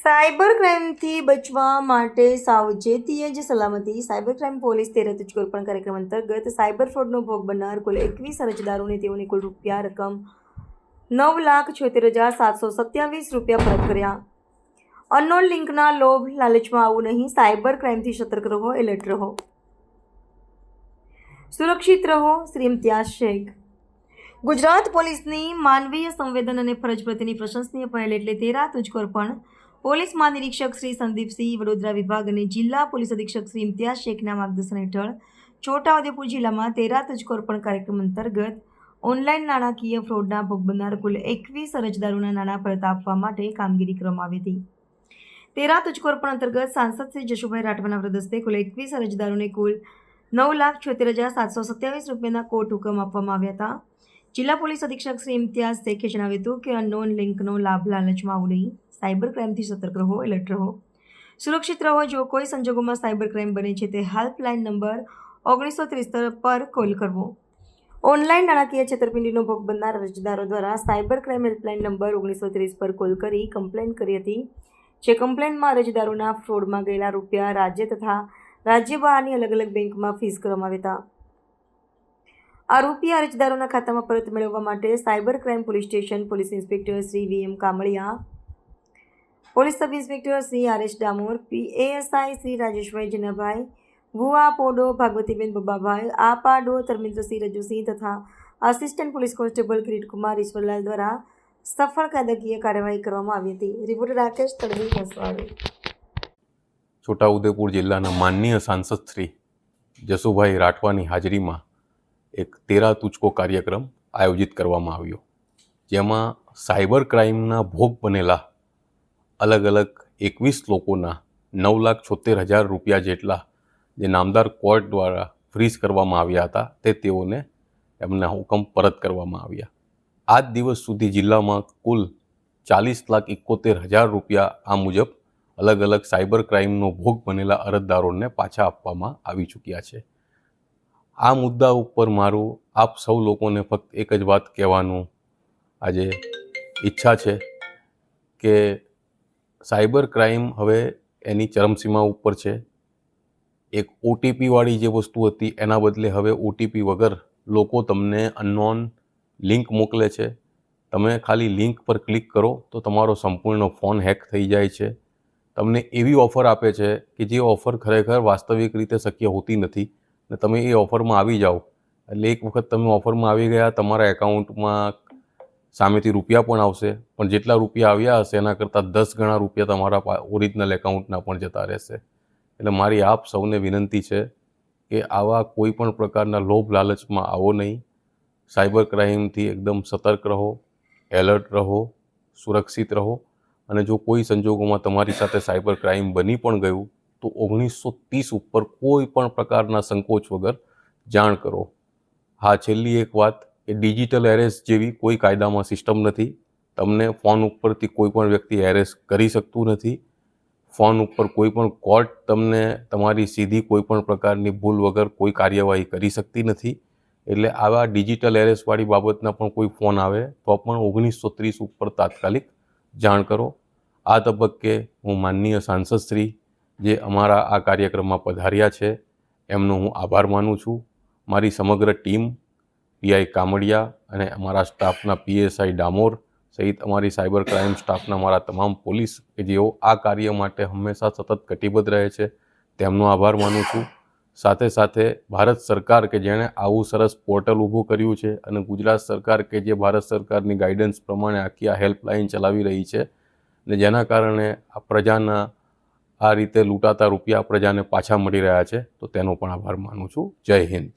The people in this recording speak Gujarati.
સાયબર ક્રાઇમથી બચવા માટે સાવચેતીએ જ સલામતી. સાયબર ક્રાઇમ પોલીસ તેર તુજકોર્પણ કાર્યક્રમ અંતર્ગત સાયબર ફ્રોડનો ભોગ બનનાર કુલ 21 અરજદારોને તેઓની કુલ રકમ ₹9,76,727 પરત કર્યા. અનનોન લિંકના લોભ લાલચમાં આવવું નહીં. સાયબર ક્રાઇમથી સતર્ક રહો, એલર્ટ રહો, સુરક્ષિત રહો. શ્રી ઇમ્તિયાઝ શેખ. ગુજરાત પોલીસની માનવીય સંવેદન અને ફરજ પ્રત્યેની પ્રશંસનીય પહેલ એટલે તેરા તુજકોર્પણ. પોલીસ મહાનિરીક્ષક શ્રી સંદીપસિંહ, વડોદરા વિભાગ અને જિલ્લા પોલીસ અધિક્ષક શ્રી ઇમ્તિયાઝ શેખના માર્ગદર્શન હેઠળ છોટાઉદેપુર જિલ્લામાં તેરા તુજકોર્પણ કાર્યક્રમ અંતર્ગત ઓનલાઈન નાણાકીય ફ્રોડના ભોગ બનનાર કુલ 21 અરજદારોના નાણાં પરત આપવા માટે કામગીરી કરવામાં આવી હતી. તેરા તુજકોર્પણ અંતર્ગત સાંસદ શ્રી જશુભાઈ રાઠવાના વરદ હસ્તે કુલ 21 અરજદારોને કુલ ₹9,76,727 કોર્ટ હુકમ આપવામાં આવ્યા હતા. જિલ્લા પોલીસ અધિક્ષક શ્રી ઇમ્તિયાઝ શેખે જણાવ્યું હતું કે અનનોન લિંકનો લાભ લાલચમાં આવવું નહીં. સાયબર ક્રાઇમથી સતર્ક રહો, એલર્ટ રહો, સુરક્ષિત રહો. જો કોઈ સંજોગોમાં સાયબર ક્રાઇમ બને છે તે હેલ્પલાઇન નંબર 1930 પર કોલ કરવો. ઓનલાઈન નાણાકીય છેતરપિંડીનો ભોગ બનનાર અરજદારો દ્વારા સાયબર ક્રાઇમ હેલ્પલાઇન નંબર 1930 પર કોલ કરી કમ્પ્લેન કરી હતી. જે કમ્પ્લેનમાં અરજદારોના ફ્રોડમાં ગયેલા રૂપિયા રાજ્ય તથા રાજ્ય બહારની અલગ અલગ બેંકમાં ફીસ કરવામાં આવ્યા હતા. આ રૂપિયા અરજદારોના ખાતામાં પરત મેળવવા માટે cyber crime police station police inspector Shri VM Kamaliya, police sub inspector Shri RS. Damor, ASI Shri Rajeshbhai Janabhai, Bhuva પોડો ભાગવતીબેન બબાભાઈ, આપાડો ધર્મેન્દ્રસિંહ રજુસિંહ તથા assistant police constable Kiritkumar Ishwarlal દ્વારા સફળ કાયદાકીય કાર્યવાહી કરવામાં આવી હતી. રિપોર્ટર રાકેશ તડવી, મસવાડી. છોટાઉદેપુર જિલ્લાના માનનીય સાંસદ શ્રી જશુભાઈ રાઠવાની હાજરીમાં એક તેરા તુજકો કાર્યક્રમ આયોજિત કરવામાં આવ્યો, જેમાં સાયબર ક્રાઇમના ભોગ બનેલા અલગ અલગ 21 લોકોના ₹9,76,000 જેટલા જે નામદાર કોર્ટ દ્વારા ફ્રીઝ કરવામાં આવ્યા હતા તે તેઓને એમના હુકમ પરત કરવામાં આવ્યા. આજ દિવસ સુધી જિલ્લામાં કુલ ₹40,71,000 આ મુજબ અલગ અલગ સાયબર ક્રાઇમનો ભોગ બનેલા અરજદારોને પાછા આપવામાં આવી ચૂક્યા છે. આ મુદ્દા ઉપર મારું આપ સૌ લોકોને ફક્ત એક જ વાત કહેવાનું આજે ઈચ્છા છે કે સાયબર ક્રાઇમ હવે એની ચરમસીમા ઉપર છે. એક ઓટીપીવાળી જે વસ્તુ હતી એના બદલે હવે ઓટીપી વગર લોકો તમને અનનોન લિંક મોકલે છે. તમે ખાલી લિંક પર ક્લિક કરો તો તમારો સંપૂર્ણ ફોન હેક થઈ જાય છે. તમને એવી ઓફર આપે છે કે જે ઓફર ખરેખર વાસ્તવિક રીતે શક્ય હોતી નથી ને તમે એ ઓફરમાં આવી જાઓ એટલે એક વખત તમે ઓફરમાં આવી ગયા, તમારા એકાઉન્ટમાં સામેથી રૂપિયા પણ આવશે, પણ જેટલા રૂપિયા આવ્યા હશે એના કરતાં 10 ગણા રૂપિયા તમારા ઓરિજિનલ એકાઉન્ટના પણ જતા રહેશે. એટલે મારી આપ સૌને વિનંતી છે કે આવા કોઈ પણ પ્રકારના લોભ લાલચમાં આવો નહીં. સાયબર ક્રાઇમથી એકદમ સતર્ક રહો, એલર્ટ રહો, સુરક્ષિત રહો. અને જો કોઈ સંજોગોમાં તમારી સાથે સાયબર ક્રાઇમ બની પણ ગયું તો 1930 ઉપર કોઈ પણ પ્રકારના સંકોચ વગર જાણ કરો. હા, છેલ્લી એક વાત કે ડિજિટલ એરેસ્ટ જેવી કોઈ કાયદામાં સિસ્ટમ નથી. તમને ફોન ઉપરથી કોઈ પણ વ્યક્તિ એરેસ્ટ કરી શકતું નથી. ફોન ઉપર કોઈ પણ કોર્ટ તમને તમારી સીધી કોઈ પણ પ્રકારની ભૂલ વગર કોઈ કાર્યવાહી કરી શકતી નથી. એટલે આવા ડિજિટલ એરેસ્ટવાળી બાબતના પણ કોઈ ફોન આવે તો પણ 1930 ઉપર તાત્કાલિક જાણ કરો. આ તબક્કે હું માનનીય સાંસદ શ્રી જે અમારા આ કાર્યક્રમમાં પધાર્યા છે એમનો હું આભાર માનું છું. મારી સમગ્ર ટીમ, પીઆઈ કામડિયા અને અમારા સ્ટાફના પીએસઆઈ ડામોર સહિત અમારી સાયબર ક્રાઇમ સ્ટાફના મારા તમામ પોલીસ કે જેઓ આ કાર્ય માટે હંમેશા સતત કટિબદ્ધ રહે છે તેમનો આભાર માનું છું. સાથે સાથે ભારત સરકાર કે જેણે આવું સરસ પોર્ટલ ઊભું કર્યું છે અને ગુજરાત સરકાર કે જે ભારત સરકારની ગાઈડન્સ પ્રમાણે આખી આ હેલ્પલાઇન ચલાવી રહી છે ને જેના કારણે આ પ્રજાના આ રીતે લૂંટાતા રૂપિયા પ્રજાને પાછા મળી રહ્યા છે, તો તેનો પણ આભાર માનું છું. જય હિન્દ.